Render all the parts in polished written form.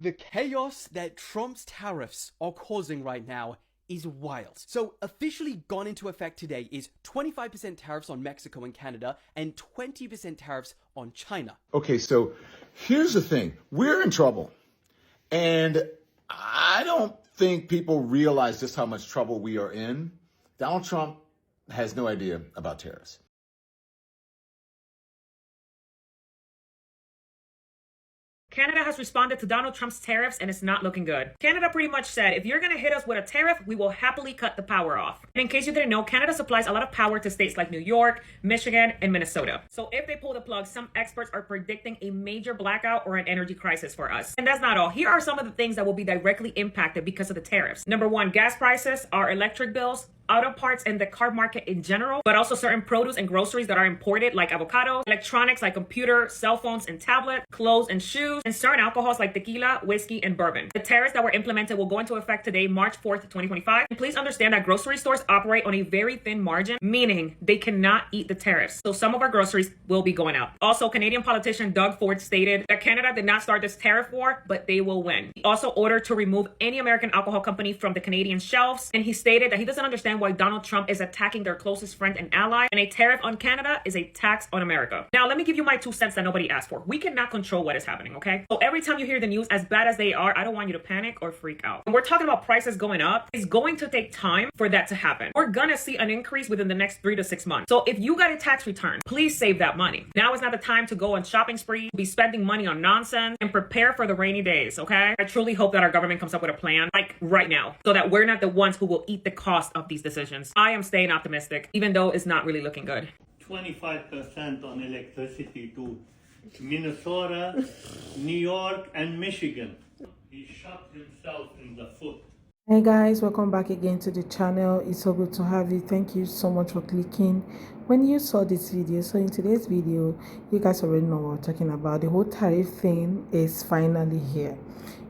The chaos that Trump's tariffs are causing right now is wild. So officially gone into effect today is 25% tariffs on Mexico and Canada and 20% tariffs on China. Okay, so here's the thing. We're in trouble. And I don't think people realize just how much trouble we are in. Donald Trump has no idea about tariffs. Canada has responded to Donald Trump's tariffs and it's not looking good. Canada pretty much said, if you're going to hit us with a tariff, we will happily cut the power off. And in case you didn't know, Canada supplies a lot of power to states like New York, Michigan, and Minnesota. So if they pull the plug, some experts are predicting a major blackout or an energy crisis for us. And that's not all. Here are some of the things that will be directly impacted because of the tariffs. Number one, gas prices, our electric bills, auto parts, and the car market in general, but also certain produce and groceries that are imported like avocados, electronics like computer, cell phones, and tablets, clothes and shoes, and certain alcohols like tequila, whiskey, and bourbon. The tariffs that were implemented will go into effect today, March 4th, 2025. And please understand that grocery stores operate on a very thin margin, meaning they cannot eat the tariffs. So some of our groceries will be going out. Also, Canadian politician Doug Ford stated that Canada did not start this tariff war, but they will win. He also ordered to remove any American alcohol company from the Canadian shelves, and he stated that he doesn't understand why Donald Trump is attacking their closest friend and ally, and a tariff on Canada is a tax on America. Now, let me give you my 2 cents that nobody asked for. We cannot control what is happening, okay? So every time you hear the news, as bad as they are, I don't want you to panic or freak out. When we're talking about prices going up, it's going to take time for that to happen. We're gonna see an increase within the next 3 to 6 months. So if you got a tax return, please save that money. Now is not the time to go on shopping spree, be spending money on nonsense, and prepare for the rainy days, okay? I truly hope that our government comes up with a plan, like right now, so that we're not the ones who will eat the cost of these decisions. I am staying optimistic, even though it's not really looking good. 25% on electricity to Minnesota, New York, and Michigan. He shot himself in the foot. Hey guys, welcome back again to the channel. It's so good to have you. Thank you so much for clicking when you saw this video. So in today's video, you guys already know what we're talking about. The whole tariff thing is finally here.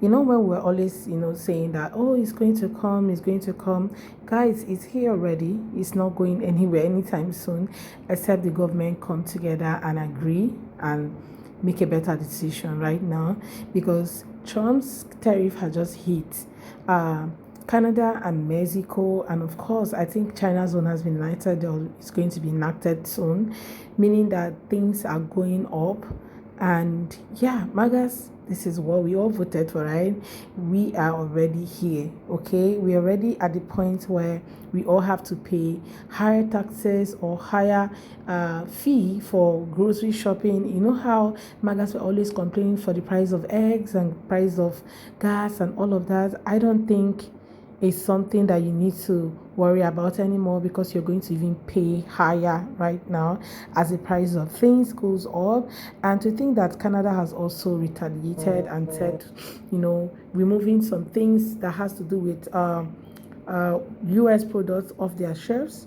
You know, when we're always, saying that, oh, it's going to come, guys, it's here already. It's not going anywhere anytime soon, except the government come together and agree and make a better decision right now, because Trump's tariff has just hit Canada and Mexico, and of course I think China's one has been enacted, or it's going to be enacted soon, meaning that things are going up. And yeah, MAGAS, this is what we all voted for, right? We are already here, okay? We are already at the point where we all have to pay higher taxes or higher fee for grocery shopping. You know how MAGAS were always complaining for the price of eggs and price of gas and all of that? I don't think it's something that you need to worry about anymore, because you're going to even pay higher right now as the price of things goes up. And to think that Canada has also retaliated and said, removing some things that has to do with US products off their shelves.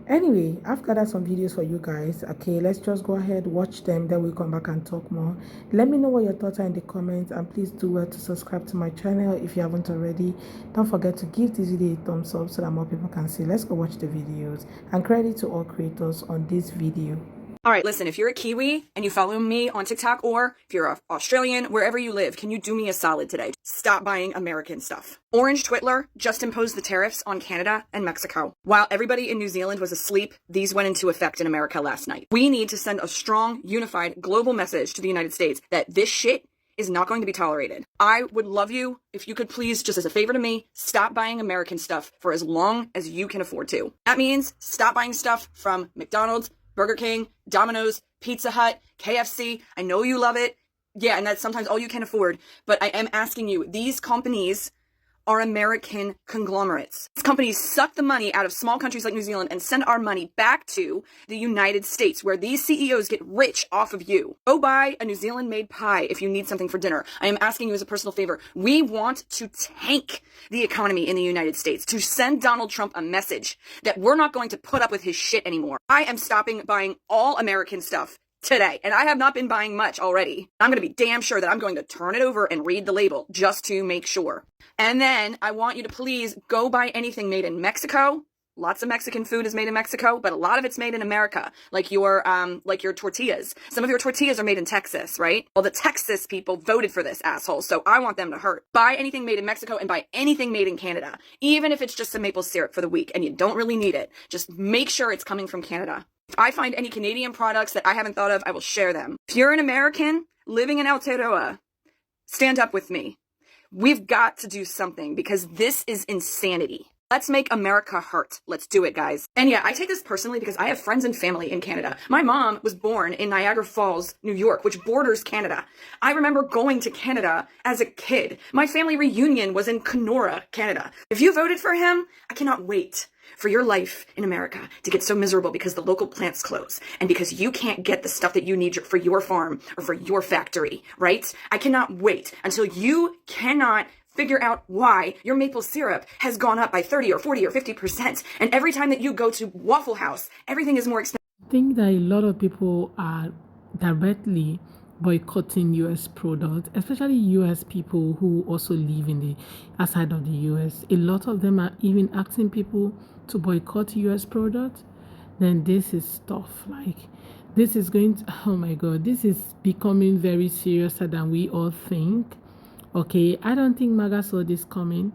Anyway, I've gathered some videos for you guys. Okay, let's just go ahead, watch them, then we'll come back and talk more. Let me know what your thoughts are in the comments, and please do well to subscribe to my channel if you haven't already. Don't forget to give this video a thumbs up so that more people can see. Let's go watch the videos, and credit to all creators on this video. All right, listen, if you're a Kiwi and you follow me on TikTok, or if you're Australian, wherever you live, can you do me a solid today? Stop buying American stuff. Orange Twitler just imposed the tariffs on Canada and Mexico. While everybody in New Zealand was asleep, these went into effect in America last night. We need to send a strong, unified, global message to the United States that this shit is not going to be tolerated. I would love you if you could please, just as a favor to me, stop buying American stuff for as long as you can afford to. That means stop buying stuff from McDonald's, Burger King, Domino's, Pizza Hut, KFC. I know you love it. Yeah, and that's sometimes all you can afford. But I am asking you, these companies are American conglomerates. These companies suck the money out of small countries like New Zealand and send our money back to the United States, where these CEOs get rich off of you. Go buy a New Zealand-made pie if you need something for dinner. I am asking you as a personal favor. We want to tank the economy in the United States, to send Donald Trump a message that we're not going to put up with his shit anymore. I am stopping buying all American stuff today, and I have not been buying much already. I'm going to be damn sure that I'm going to turn it over and read the label just to make sure. And then I want you to please go buy anything made in Mexico, Lots of Mexican food is made in Mexico, but a lot of it's made in America, like your tortillas. Some of your tortillas are made in Texas, right? Well, the Texas people voted for this asshole, so I want them to hurt. Buy anything made in Mexico and buy anything made in Canada, even if it's just some maple syrup for the week and you don't really need it. Just make sure it's coming from Canada. If I find any Canadian products that I haven't thought of, I will share them. If you're an American living in Aotearoa, stand up with me. We've got to do something because this is insanity. Let's make America hurt. Let's do it, guys. And yeah, I take this personally because I have friends and family in Canada. My mom was born in Niagara Falls, New York, which borders Canada. I remember going to Canada as a kid. My family reunion was in Kenora, Canada. If you voted for him, I cannot wait for your life in America to get so miserable because the local plants close and because you can't get the stuff that you need for your farm or for your factory, right? I cannot wait until you cannot figure out why your maple syrup has gone up by 30 or 40 or 50%. And every time that you go to Waffle House, everything is more expensive. I think that a lot of people are directly boycotting US products, especially US people who also live in the outside of the US. A lot of them are even asking people to boycott US products. Then this is tough. Like, this is going to, oh my God, this is becoming very serious than we all think. Okay, I don't think MAGA saw this coming,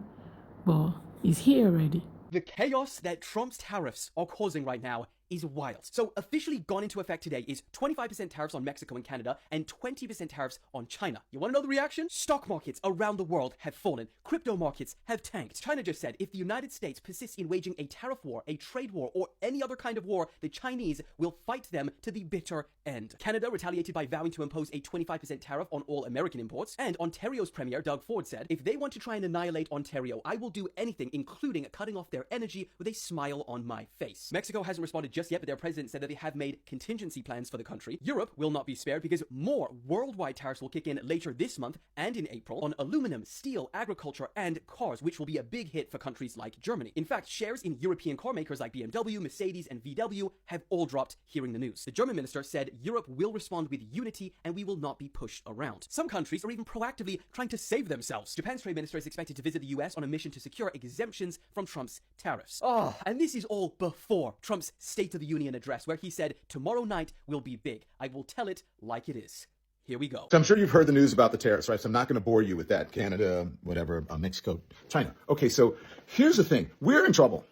but it's here already. The chaos that Trump's tariffs are causing right now is wild. So officially gone into effect today is 25% tariffs on Mexico and Canada and 20% tariffs on China. You want to know the reaction? Stock markets around the world have fallen. Crypto markets have tanked. China just said if the United States persists in waging a tariff war, a trade war, or any other kind of war, the Chinese will fight them to the bitter end. Canada retaliated by vowing to impose a 25% tariff on all American imports. And Ontario's Premier, Doug Ford, said, if they want to try and annihilate Ontario, I will do anything, including cutting off their energy with a smile on my face. Mexico hasn't responded just yet, but their president said that they have made contingency plans for the country. Europe will not be spared because more worldwide tariffs will kick in later this month and in April on aluminum, steel, agriculture, and cars, which will be a big hit for countries like Germany. In fact, shares in European car makers like BMW, Mercedes, and VW have all dropped hearing the news. The German minister said Europe will respond with unity and we will not be pushed around. Some countries are even proactively trying to save themselves. Japan's trade minister is expected to visit the US on a mission to secure exemptions from Trump's tariffs. Oh, and this is all before Trump's State of the Union address, where he said tomorrow night will be big. I will tell it like it is. Here we go. So I'm sure you've heard the news about the tariffs, right? So I'm not going to bore you with that. Canada, whatever, Mexico, China. Okay, so here's the thing. We're in trouble.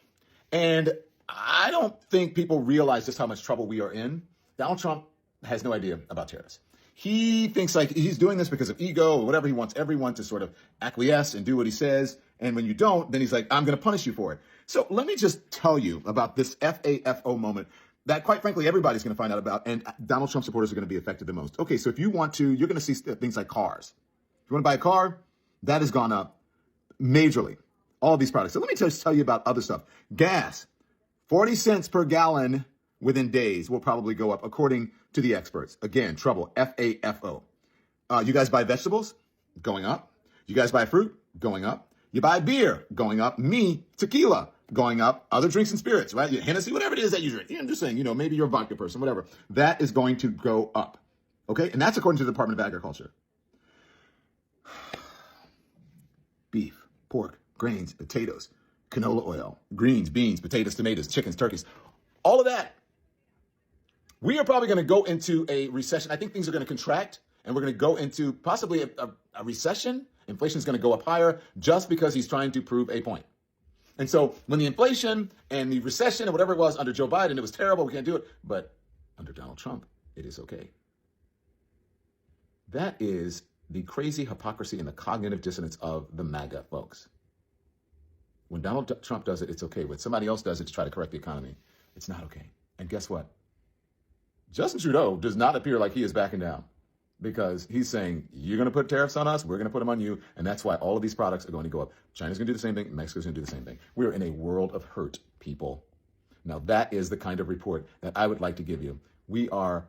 And I don't think people realize just how much trouble we are in. Donald Trump has no idea about tariffs. He thinks like he's doing this because of ego or whatever. He wants everyone to sort of acquiesce and do what he says. And when you don't, then he's like, I'm going to punish you for it. So let me just tell you about this FAFO moment that, quite frankly, everybody's going to find out about, and Donald Trump supporters are going to be affected the most. Okay, so if you want to, you're going to see things like cars. If you want to buy a car, that has gone up majorly, all these products. So let me just tell you about other stuff. Gas, 40 cents per gallon within days will probably go up, according to the experts. Again, trouble, FAFO. You guys buy vegetables? Going up. You guys buy fruit? Going up. You buy beer? Going up. Me, tequila? Going up, other drinks and spirits, right? Hennessy, whatever it is that you drink. I'm just saying, maybe you're a vodka person, whatever. That is going to go up, okay? And that's according to the Department of Agriculture. Beef, pork, grains, potatoes, canola oil, greens, beans, potatoes, tomatoes, chickens, turkeys, all of that. We are probably going to go into a recession. I think things are going to contract, and we're going to go into possibly a recession. Inflation is going to go up higher just because he's trying to prove a point. And so when the inflation and the recession and whatever it was under Joe Biden, it was terrible. We can't do it. But under Donald Trump, it is okay. That is the crazy hypocrisy and the cognitive dissonance of the MAGA folks. When Donald Trump does it, it's okay. When somebody else does it to try to correct the economy, it's not okay. And guess what? Justin Trudeau does not appear like he is backing down, because he's saying, you're going to put tariffs on us, we're going to put them on you, and that's why all of these products are going to go up. China's going to do the same thing, Mexico's going to do the same thing. We're in a world of hurt, people. Now, that is the kind of report that I would like to give you. We are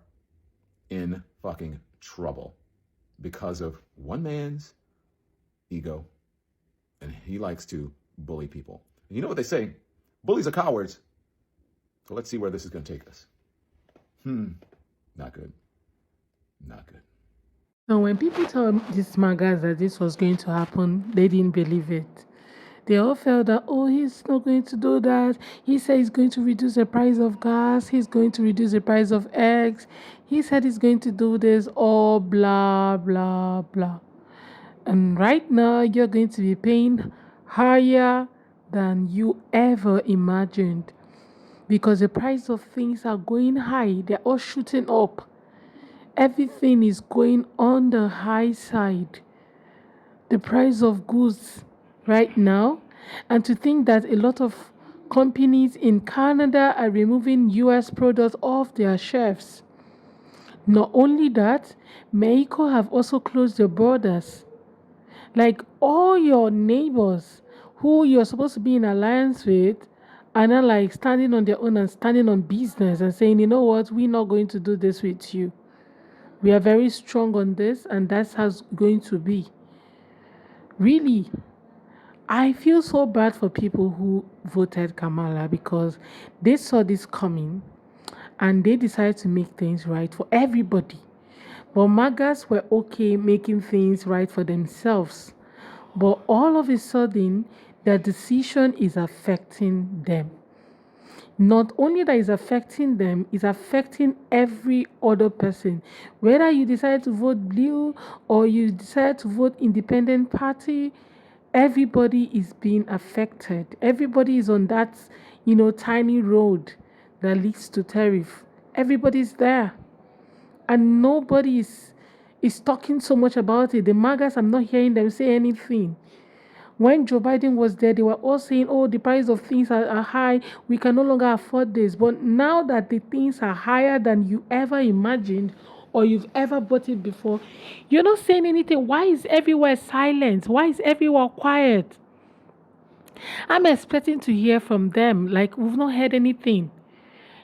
in fucking trouble because of one man's ego, and he likes to bully people. And you know what they say? Bullies are cowards. So let's see where this is going to take us. Not good. Not good. Now, when people told these MAGAs that this was going to happen, they didn't believe it. They all felt that, oh, he's not going to do that. He said he's going to reduce the price of gas. He's going to reduce the price of eggs. He said he's going to do this, all blah, blah, blah. And right now, you're going to be paying higher than you ever imagined because the price of things are going high. They're all shooting up. Everything is going on the high side. The price of goods right now. And to think that a lot of companies in Canada are removing US products off their shelves. Not only that, Mexico have also closed their borders. Like all your neighbors who you're supposed to be in alliance with are now like standing on their own and standing on business and saying, you know what, we're not going to do this with you. We are very strong on this, and that's how it's going to be. Really, I feel so bad for people who voted Kamala because they saw this coming and they decided to make things right for everybody. But MAGAs were okay making things right for themselves. But all of a sudden, their decision is affecting them. Not only that is affecting them, it's affecting every other person. Whether you decide to vote blue or you decide to vote independent party, everybody is being affected. Everybody is on that, tiny road that leads to tariff. Everybody's there. And nobody is talking so much about it. The MAGAs, I'm not hearing them say anything. When Joe Biden was there, they were all saying, oh, the price of things are high. We can no longer afford this. But now that the things are higher than you ever imagined or you've ever bought it before, you're not saying anything. Why is everywhere silent? Why is everywhere quiet? I'm expecting to hear from them. Like, we've not heard anything.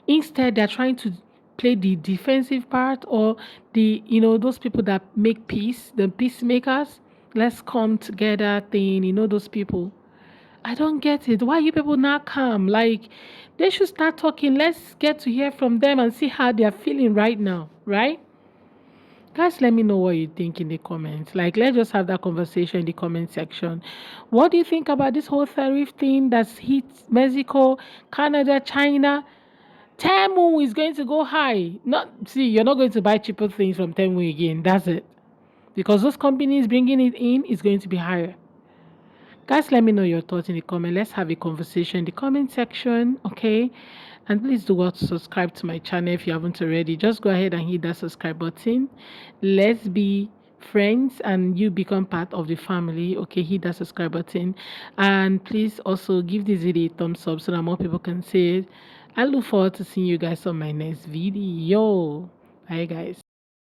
Instead, they're trying to play the defensive part or those people that make peace, the peacemakers. Let's come together thing, those people. I don't get it. Why are you people not calm? Like, they should start talking. Let's get to hear from them and see how they're feeling right now, right? Guys, let me know what you think in the comments. Like, let's just have that conversation in the comment section. What do you think about this whole tariff thing that's hit Mexico, Canada, China? Temu is going to go high. You're not going to buy cheaper things from Temu again. That's it. Because those companies bringing it in is going to be higher. Guys, let me know your thoughts in the comment. Let's have a conversation in the comment section, okay? And please do well to subscribe to my channel if you haven't already. Just go ahead and hit that subscribe button. Let's be friends and you become part of the family, okay? Hit that subscribe button. And please also give this video a thumbs up so that more people can see it. I look forward to seeing you guys on my next video. Bye, guys.